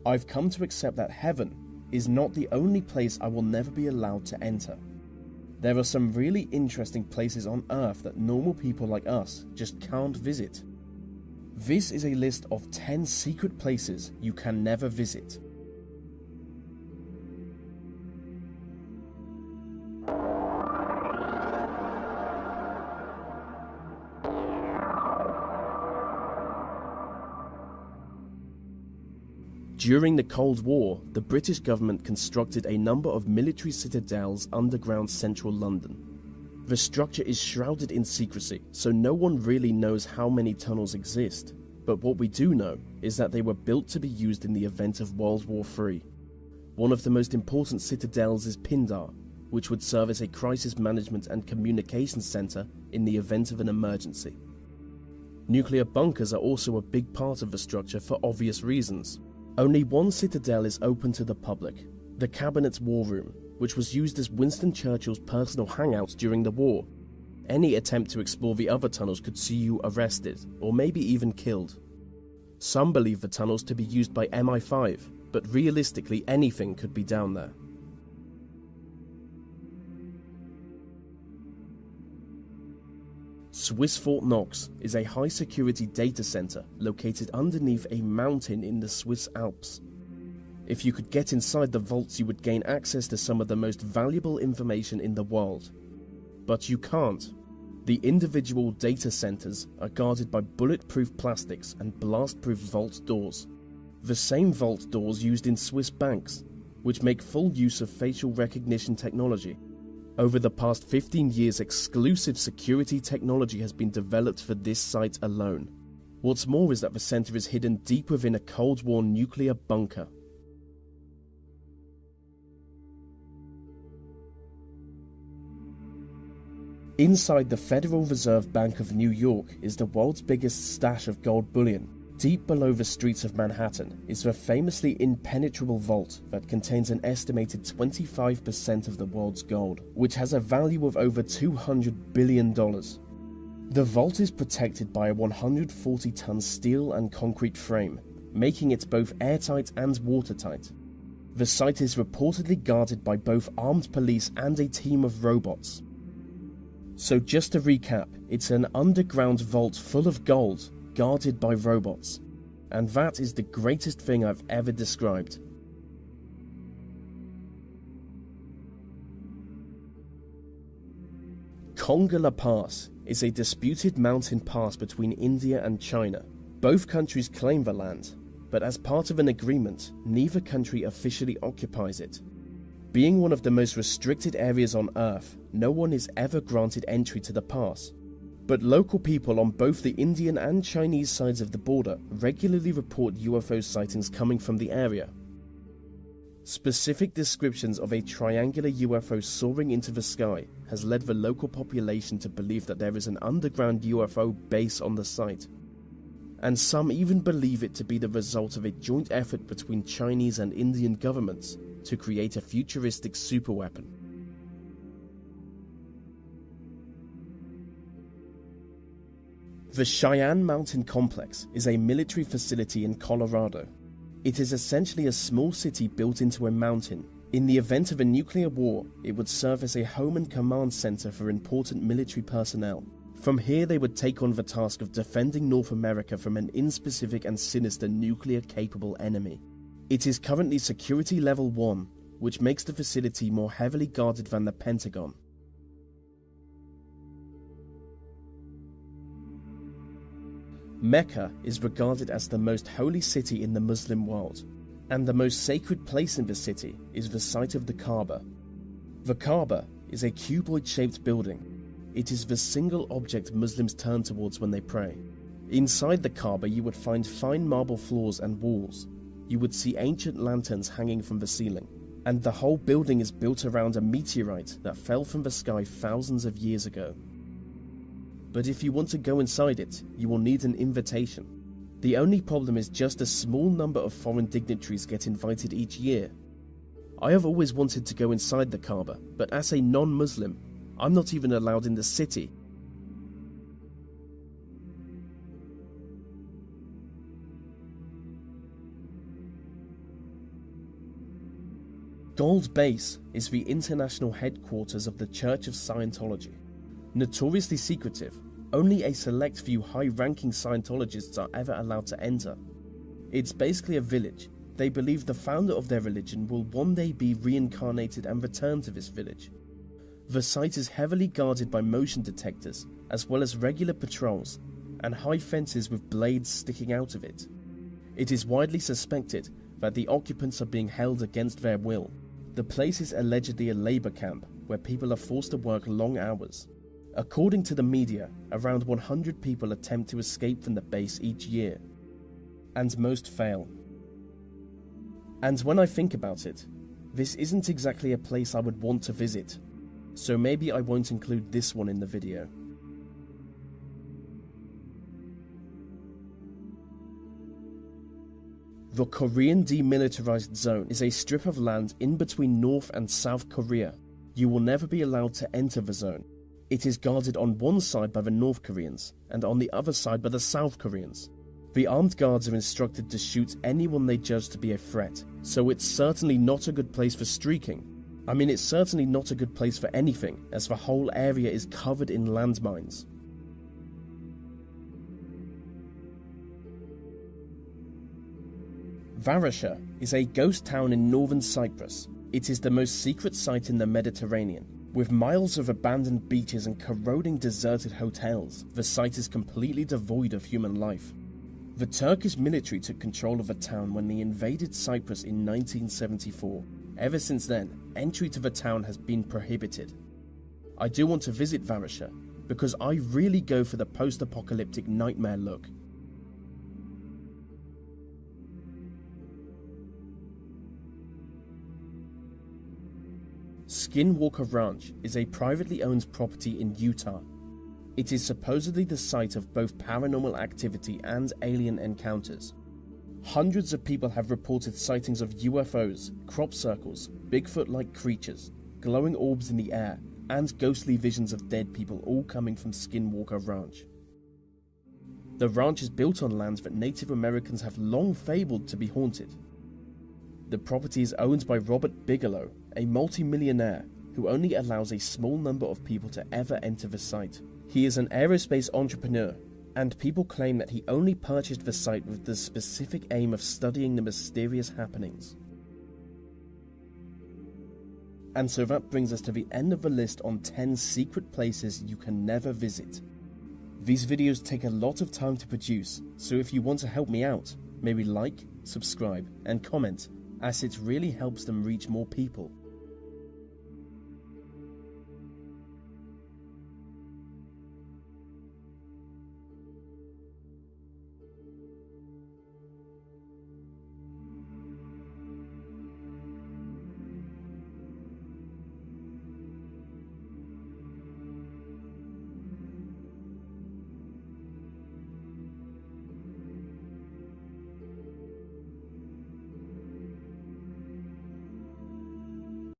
I've come to accept that heaven is not the only place I will never be allowed to enter. There are some really interesting places on Earth that normal people like us just can't visit. This is a list of 10 secret places you can never visit. During the Cold War, the British government constructed a number of military citadels underground central London. The structure is shrouded in secrecy, so no one really knows how many tunnels exist, but what we do know is that they were built to be used in the event of World War III. One of the most important citadels is Pindar, which would serve as a crisis management and communications center in the event of an emergency. Nuclear bunkers are also a big part of the structure for obvious reasons. Only one citadel is open to the public, the Cabinet's War Room, which was used as Winston Churchill's personal hangout during the war. Any attempt to explore the other tunnels could see you arrested, or maybe even killed. Some believe the tunnels to be used by MI5, but realistically anything could be down there. Swiss Fort Knox is a high-security data center located underneath a mountain in the Swiss Alps. If you could get inside the vaults, you would gain access to some of the most valuable information in the world. But you can't. The individual data centers are guarded by bulletproof plastics and blast-proof vault doors. The same vault doors used in Swiss banks, which make full use of facial recognition technology. Over the past 15 years, exclusive security technology has been developed for this site alone. What's more is that the center is hidden deep within a Cold War nuclear bunker. Inside the Federal Reserve Bank of New York is the world's biggest stash of gold bullion. Deep below the streets of Manhattan is the famously impenetrable vault that contains an estimated 25% of the world's gold, which has a value of over $200 billion. The vault is protected by a 140-ton steel and concrete frame, making it both airtight and watertight. The site is reportedly guarded by both armed police and a team of robots. So just to recap, it's an underground vault full of gold, guarded by robots. And that is the greatest thing I've ever described. Kongo La Paz is a disputed mountain pass between India and China. Both countries claim the land, but as part of an agreement, neither country officially occupies it. Being one of the most restricted areas on Earth, no one is ever granted entry to the pass. But local people on both the Indian and Chinese sides of the border regularly report UFO sightings coming from the area. Specific descriptions of a triangular UFO soaring into the sky has led the local population to believe that there is an underground UFO base on the site. And some even believe it to be the result of a joint effort between Chinese and Indian governments to create a futuristic superweapon. The Cheyenne Mountain complex is a military facility in Colorado. It is essentially a small city built into a mountain. In the event of a nuclear war, it would serve as a home and command center for important military personnel. From here, they would take on the task of defending North America from an inspecific and sinister nuclear-capable enemy. It is currently Security Level 1, which makes the facility more heavily guarded than the Pentagon. Mecca is regarded as the most holy city in the Muslim world, and the most sacred place in the city is the site of the Kaaba. The Kaaba is a cuboid-shaped building. It is the single object Muslims turn towards when they pray. Inside the Kaaba you would find fine marble floors and walls. You would see ancient lanterns hanging from the ceiling, and the whole building is built around a meteorite that fell from the sky thousands of years ago. But if you want to go inside it, you will need an invitation. The only problem is just a small number of foreign dignitaries get invited each year. I have always wanted to go inside the Kaaba, but as a non-Muslim, I'm not even allowed in the city. Gold Base is the international headquarters of the Church of Scientology. Notoriously secretive, only a select few high-ranking Scientologists are ever allowed to enter. It's basically a village. They believe the founder of their religion will one day be reincarnated and return to this village. The site is heavily guarded by motion detectors, as well as regular patrols, and high fences with blades sticking out of it. It is widely suspected that the occupants are being held against their will. The place is allegedly a labour camp, where people are forced to work long hours. According to the media, around 100 people attempt to escape from the base each year, and most fail. And when I think about it, this isn't exactly a place I would want to visit, so maybe I won't include this one in the video. The Korean Demilitarized Zone is a strip of land in between North and South Korea. You will never be allowed to enter the zone. It is guarded on one side by the North Koreans, and on the other side by the South Koreans. The armed guards are instructed to shoot anyone they judge to be a threat, so it's certainly not a good place for streaking. I mean, it's certainly not a good place for anything, as the whole area is covered in landmines. Varasha is a ghost town in northern Cyprus. It is the most secret site in the Mediterranean. With miles of abandoned beaches and corroding deserted hotels, the site is completely devoid of human life. The Turkish military took control of the town when they invaded Cyprus in 1974. Ever since then, entry to the town has been prohibited. I do want to visit Varasha, because I really go for the post-apocalyptic nightmare look. Skinwalker Ranch is a privately owned property in Utah. It is supposedly the site of both paranormal activity and alien encounters. Hundreds of people have reported sightings of UFOs, crop circles, Bigfoot-like creatures, glowing orbs in the air, and ghostly visions of dead people, all coming from Skinwalker Ranch. The ranch is built on land that Native Americans have long fabled to be haunted. The property is owned by Robert Bigelow, a multi-millionaire who only allows a small number of people to ever enter the site. He is an aerospace entrepreneur, and people claim that he only purchased the site with the specific aim of studying the mysterious happenings. And so that brings us to the end of the list on 10 secret places you can never visit. These videos take a lot of time to produce, so if you want to help me out, maybe like, subscribe, and comment, as it really helps them reach more people.